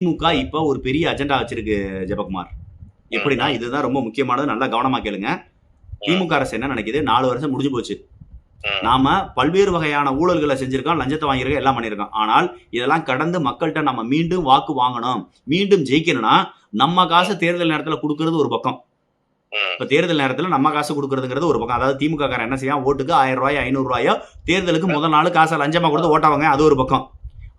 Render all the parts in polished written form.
திமுக இப்ப ஒரு பெரிய அஜெண்டா வச்சிருக்கு ஜெபக்குமார். எப்படின்னா, இதுதான் ரொம்ப முக்கியமானது. நல்லா கவனமா கேளுங்க. திமுக அரசு என்ன நினைக்குது? 4 வருஷம் முடிஞ்சு போச்சு. நாம பல்வேறு வகையான ஊழல்கள செஞ்சிருக்கோம், லஞ்சத்த வாங்கியிருக்கோம், எல்லாம் பண்ணியிருக்கோம். ஆனால் இதெல்லாம் கடந்து மக்கள்ட்ட நம்ம மீண்டும் வாக்கு வாங்கணும். மீண்டும் ஜெயிக்கணும்னா, நம்ம காசு தேர்தல் நேரத்துல குடுக்கிறது ஒரு பக்கம். இப்ப தேர்தல் நேரத்துல நம்ம காசு குடுக்கிறதுங்கிறது ஒரு பக்கம். அதாவது திமுக காரன் என்ன செய்வான்? ஓட்டுக்கு ரூ. 1000 ரூ. 500 தேர்தலுக்கு முதல் நாள் காசை லஞ்சமா கொடுத்து ஓட்டவங்க. அது ஒரு பக்கம்.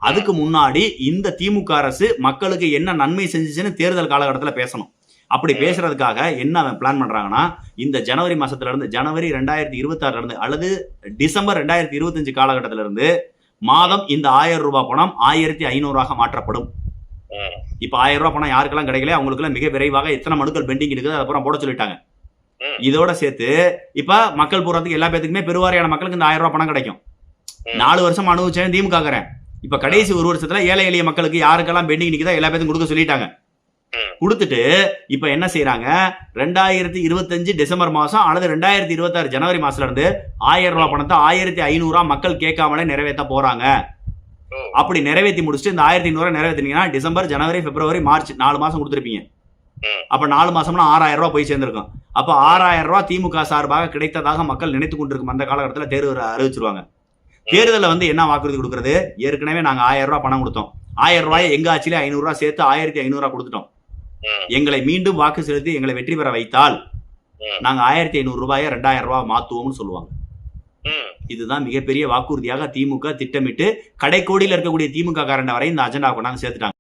அதுக்கு முன்னாடி இந்த திமுக அரசு மக்களுக்கு என்ன நன்மை செஞ்சுச்சுன்னு தேர்தல் காலகட்டத்துல பேசணும். அப்படி பேசுறதுக்காக என்ன பிளான் பண்றாங்கன்னா, இந்த ஜனவரி மாசத்துல இருந்து ஜனவரி 2026 இருந்து அல்லது டிசம்பர் 2025 காலகட்டத்தில இருந்து மாதம் இந்த ரூ. 1000 பணம் 1500 மாற்றப்படும். இப்ப ரூ. 1000 பணம் யாருக்கெல்லாம் கிடைக்கல அவங்களுக்கு மிக விரைவாக எத்தனை மனுக்கள் பெண்டிங் இருக்குது அப்புறம் போட சொல்லிட்டாங்க. இதோட சேர்த்து இப்ப மக்கள் போறதுக்கு எல்லா பேத்துக்குமே பெருவாரியான மக்களுக்கு இந்த ரூ. 1000 பணம் கிடைக்கும். 4 வருஷம் அனுபவிச்சேன் திமுக காரன். இப்ப கடைசி ஒரு வருஷத்துல ஏழை எளிய மக்களுக்கு யாருக்கெல்லாம் பெண்டிங் நிக்குதோ எல்லா பேத்துக்கும் கொடுக்க சொல்லிட்டாங்க. கொடுத்துட்டு இப்ப என்ன செய்யறாங்க? 2025 டிசம்பர் மாசம் அல்லது 2026 ஜனவரி மாசத்துல இருந்து ரூ. 1000 பணத்தை 1500 மக்கள் கேட்காமலே நிறைவேற்ற போறாங்க. அப்படி நிறைவேற்றி முடிச்சுட்டு இந்த 1500 நிறைவேற்றினீங்கன்னா டிசம்பர், ஜனவரி, பிப்ரவரி, மார்ச் 4 மாசம் கொடுத்துருப்பீங்க. அப்ப 4 மாசம்னா ரூ. 6000 போய் சேர்ந்திருக்கும். அப்ப ரூ. 6000 திமுக சார்பாக கிடைத்ததாக மக்கள் நினைத்துக் கொண்டிருக்கும் அந்த காலகட்டத்தில் தேர்தல் அறிவிச்சிருவாங்க. தேர்தலில் என்ன வாக்குறுதி கொடுக்கறது? ஏற்கனவே நாங்க ரூ. 1000 பணம் கொடுத்தோம். ரூ. எங்க ஆட்சியில ரூ. 500 சேர்த்து 1500 கொடுத்துட்டோம். எங்களை மீண்டும் வாக்கு செலுத்தி எங்களை வெற்றி பெற வைத்தால் நாங்க ரூ. 1500 ரூ. 2000 மாத்துவோம்னு சொல்லுவாங்க. இதுதான் மிகப்பெரிய வாக்குறுதியாக திமுக திட்டமிட்டு கடைக்கோடியில் இருக்கக்கூடிய திமுக காரண்ட வரை இந்த அஜெண்டா கொண்டாந்து சேர்த்துட்டாங்க.